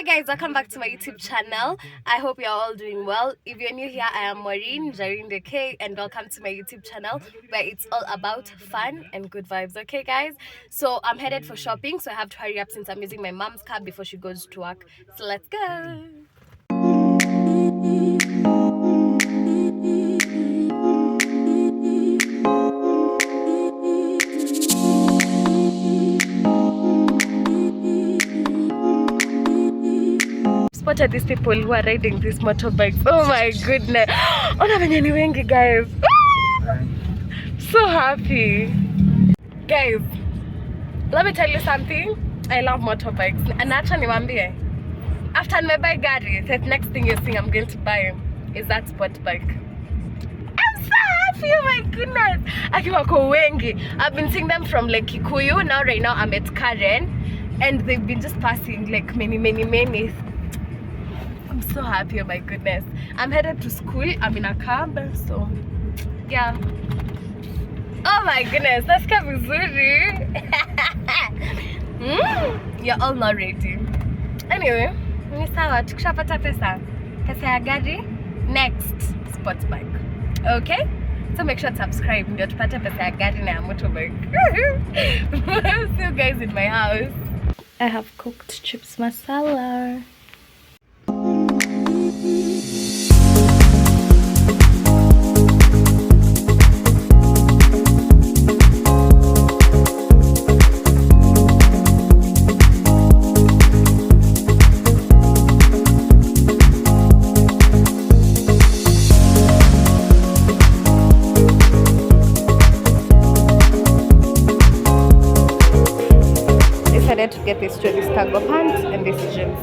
guys, welcome back to my YouTube channel. I hope you're all doing well. If you're new here, I am Maureen the K, and welcome to my YouTube channel where it's all about fun and good vibes. Okay guys, so I'm headed for shopping, so I have to hurry up since I'm using my mom's car before she goes to work. So let's go. Spotted these people who are riding these motorbikes. Oh my goodness. Ona venye ni wengi guys. So happy. Guys, let me tell you something. I love motorbikes. And actually niwaambie, after I buy gari, the next thing you think I'm going to buy is that sport bike. I'm so happy, oh my goodness. Akiwako wengi. I've been seeing them from like Kikuyu. Now right now I'm at Karen. And they've been just passing like many. I'm so happy, oh my goodness. I'm headed to school. I'm in a cab, so yeah. Oh my goodness, that's cab vizuri. You're all not ready. Anyway, ni sawa, tukishapata pesa ya gari, next sports bike. Okay? So make sure to subscribe ndio tupate pesa ya gari na ya motorbike. See you guys in my house. I have cooked chips masala. To get these cargo pants and these jeans.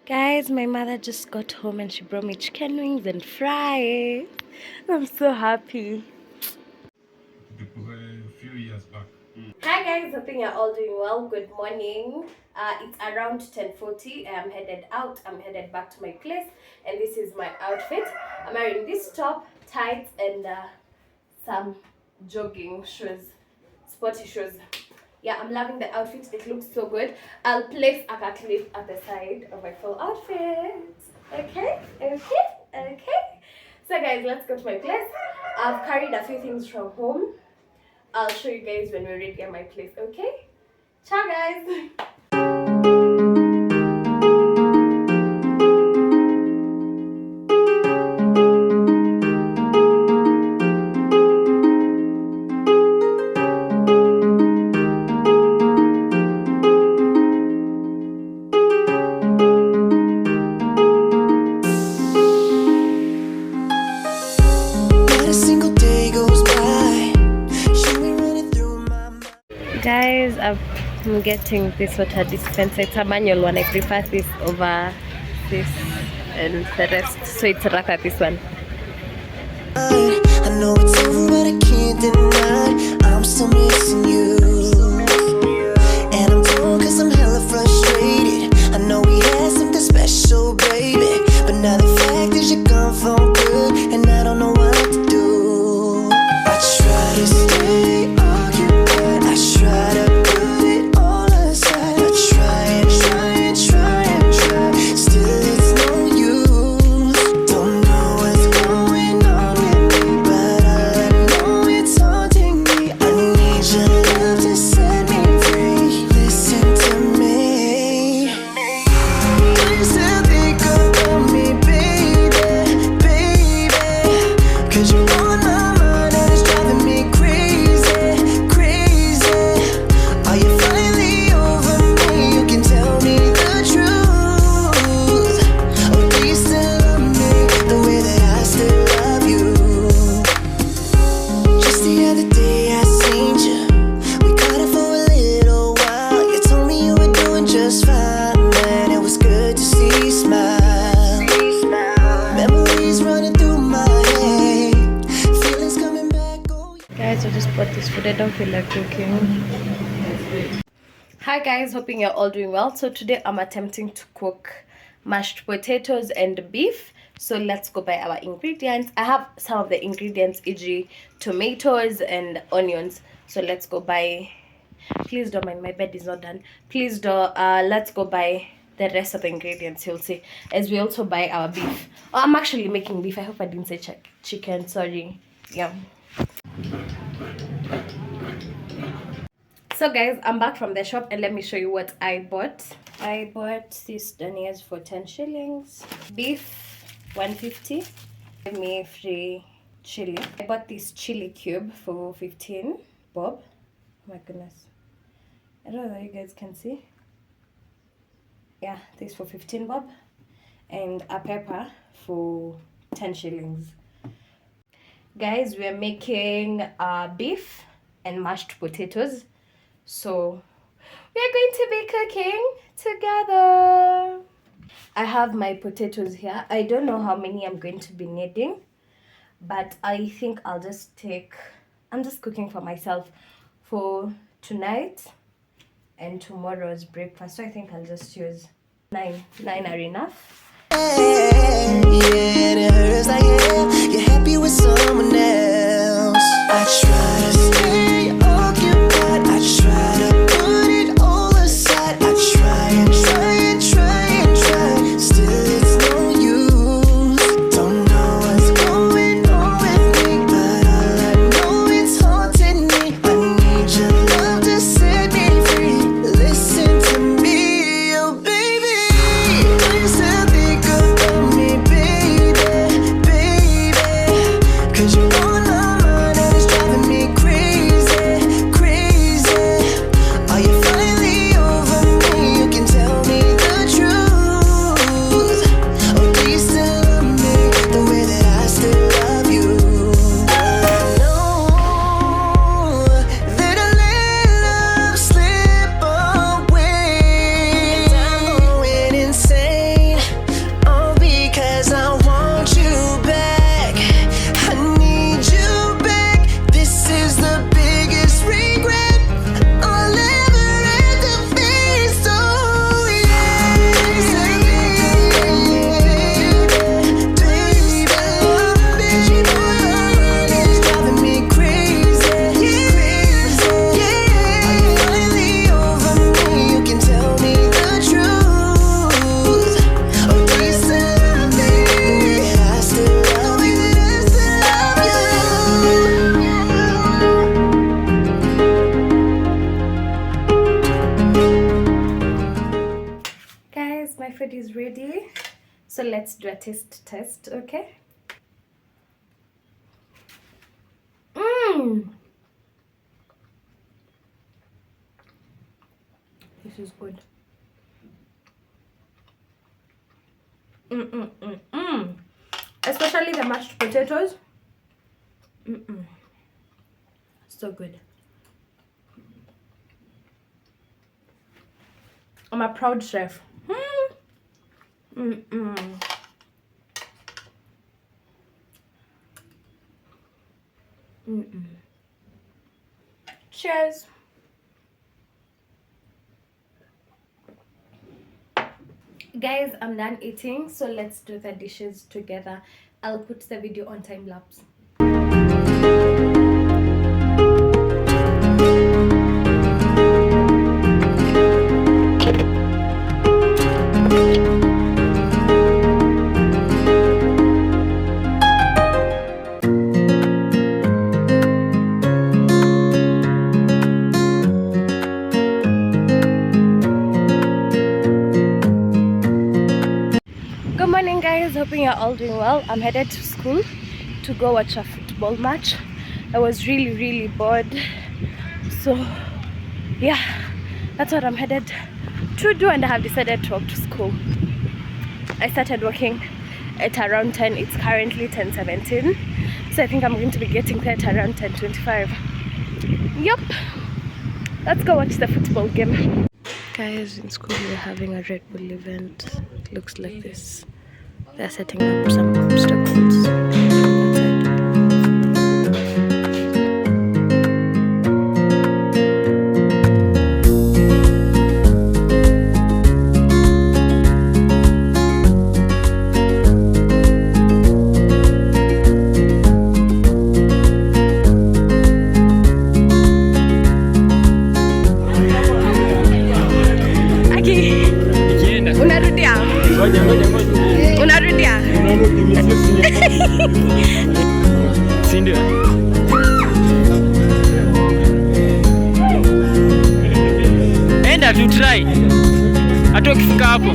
Guys, my mother just got home and she brought me chicken wings and fries. I'm so happy. A few years back. Hi guys, hoping you're all doing well. Good morning. It's around 10:40. I'm headed out. I'm headed back to my place, and this is my outfit. I'm wearing this top, tights, and some jogging shoes, sporty shoes. Yeah, I'm loving the outfit. It looks so good. I'll place a clip at the side of my full outfit. Okay. So guys, let's go to my place. I've carried a few things from home. I'll show you guys when we're ready at my place. Okay? Ciao guys. Guys, I'm getting this water dispenser. It's a manual one. I prefer this over this and the rest. So it's Raka, this one. I know it's over, but I can't deny I'm still missing you. And I'm torn cause I'm hella frustrated. I know we had something special, baby, but now the fact is you're gone for good, and I don't know what to do. I try to stay occupied, I try to put it all aside, I try, still it's no use. Don't know what's going on with me, but all I know it's haunting me. I need your love to set me free. Listen to me. Do you still think about me, baby? Cause you're on my mind and it's driving me crazy. Are you finally over me? You can tell me the truth. Or do you still love me the way that I still love you? Just the other day I seen you. We caught it for a little while. You told me you were doing just fine, man. It was good to see you smile. Memories running through my head, feelings coming back. Oh, Guys, I just bought this food. I don't feel like cooking. Hi guys, hoping you're all doing well. So today I'm attempting to cook mashed potatoes and beef. So let's go by our ingredients. I have some of the ingredients, e.g. tomatoes and onions. So let's go by, please don't mind, my bed is not done. Please don't, let's go by the rest of the ingredients, you'll see, as we also buy our beef. Oh, I'm actually making beef. I hope I didn't say chicken. Sorry. Yeah. So guys, I'm back from the shop and let me show you what I bought. I bought these doniers for 10 shillings. Beef, 150. Give me free chili. I bought this chili cube for 15 bob. Oh my goodness. I don't know if you guys can see. Yeah, this for 15 bob. And a pepper for 10 shillings. Guys, we're making beef and mashed potatoes. So we're going to be cooking together. I have my potatoes here. I don't know how many I'm going to be needing, but I think I'll just take, I'm just cooking for myself for tonight and tomorrow's breakfast. So I think I'll just use 9 are enough. Yeah, it hurts like hell. You're happy with someone else. I try to stay occupied. I try to put it all aside. I try and try and try and try. Still, it's no use. Don't know what's going on with me, but all I know it's haunting me. I need your love to set me free. Listen to me, oh baby. Please think about me, baby, baby. 'Cause you're on my mind and it's driving me crazy, crazy. Are you finally over me? You can tell me the truth. Or do you still love me the way that I still love you? I know that I let love slip away, and I'm going insane, all because I want you back. I need you back. This is the biggest regret I'll ever have to face. Oh yeah, baby, it's driving me crazy, crazy. Yeah, are you finally over me? You can tell me the truth. Or do you still love me the way that I still love you? Guys, my food is ready. So let's do a taste test, okay? This is good. Especially the mashed potatoes. So good. I'm a proud chef. Cheers. Guys, I'm done eating, so let's do the dishes together. I'll put the video on time lapse. Good morning guys, hoping you're all doing well. I'm headed to school to go watch a football match. I was really bored, so yeah, that's what I'm headed to do, and I have decided to walk to school. I started walking at around 10. It's currently 10:17, so I think I'm going to be getting there at around 10:25. Yup, let's go watch the football game. Guys, in school we're having a Red Bull event. It looks like this. They're setting up some obstacles outside. chai. Hata ukifika hapo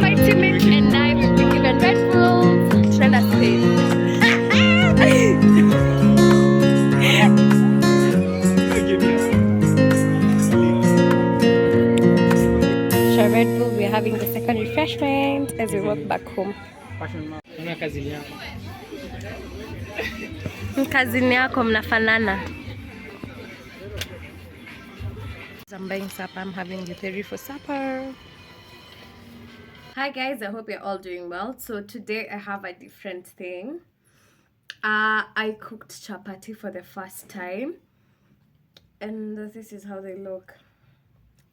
my teammate and I will be given Red Bulls. Trina says. So Red Bull, we're having the second refreshment as we walk back home. Kazini yako mnafanana. I'm buying supper. I'm having githeri for supper. Hi guys, I hope you're all doing well. So today I have a different thing. I cooked chapati for the first time, and this is how they look.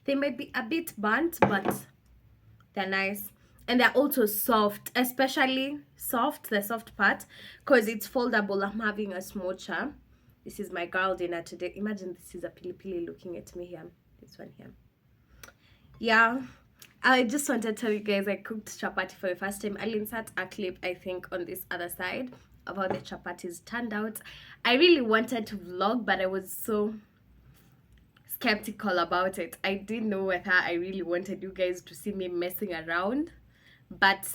They might be a bit burnt, but they're nice, and they're also soft, especially soft, the soft part, because it's foldable. I'm having a smocha. This is my girl dinner today. Imagine this is a pili pili looking at me here. This one here. Yeah, I just wanted to tell you guys I cooked chapati for the first time. I'll insert a clip, I think, on this other side of how the chapatis turned out. I really wanted to vlog, but I was so skeptical about it. I didn't know whether I really wanted you guys to see me messing around, but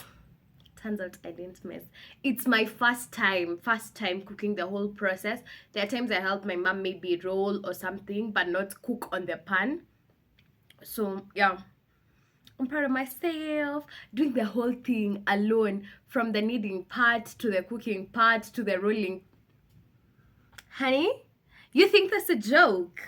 turns out I didn't mess. It's my first time cooking the whole process. There are times I help my mom maybe roll or something, but not cook on the pan. So yeah, I'm proud of myself doing the whole thing alone, from the kneading part to the cooking part to the rolling. Honey, you think that's a joke?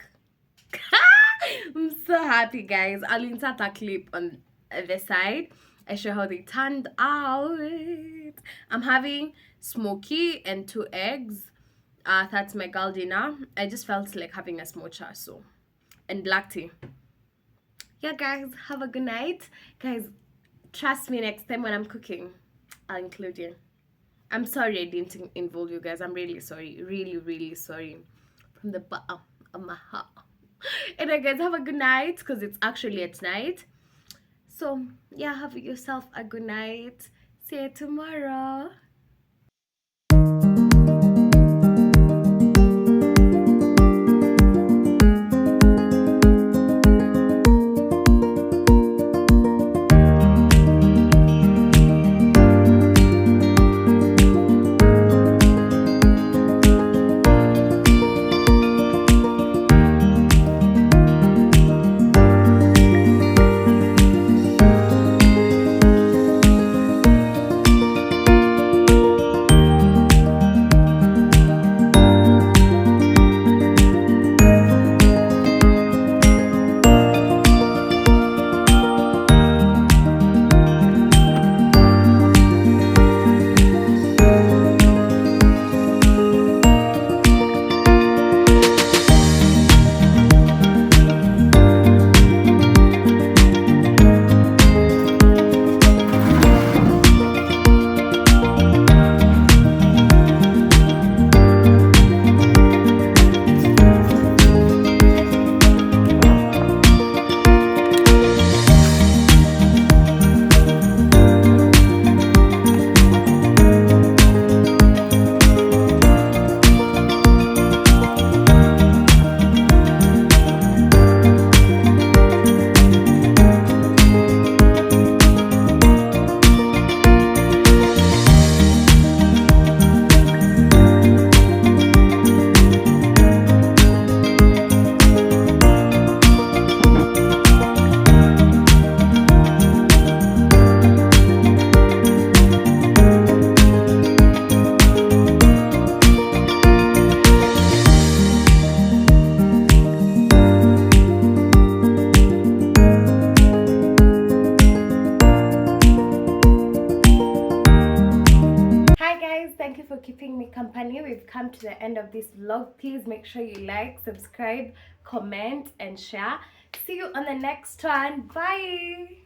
I'm so happy, guys. I'll insert a clip on the side. I show how they turned out. I'm having smoky and 2 eggs. That's my girl dinner. I just felt like having a smocha, so, and black tea. Yeah, guys, have a good night. Guys, trust me, next time when I'm cooking, I'll include you. I'm sorry I didn't involve you guys. I'm really sorry. Really, really sorry. From the bottom of my heart. Anyway, guys, have a good night, because it's actually at night. So, yeah, have yourself a good night. See you tomorrow. guys, thank you for keeping me company. We've come to the end of this vlog. Please make sure you like, subscribe, comment and share. See you on the next one. Bye.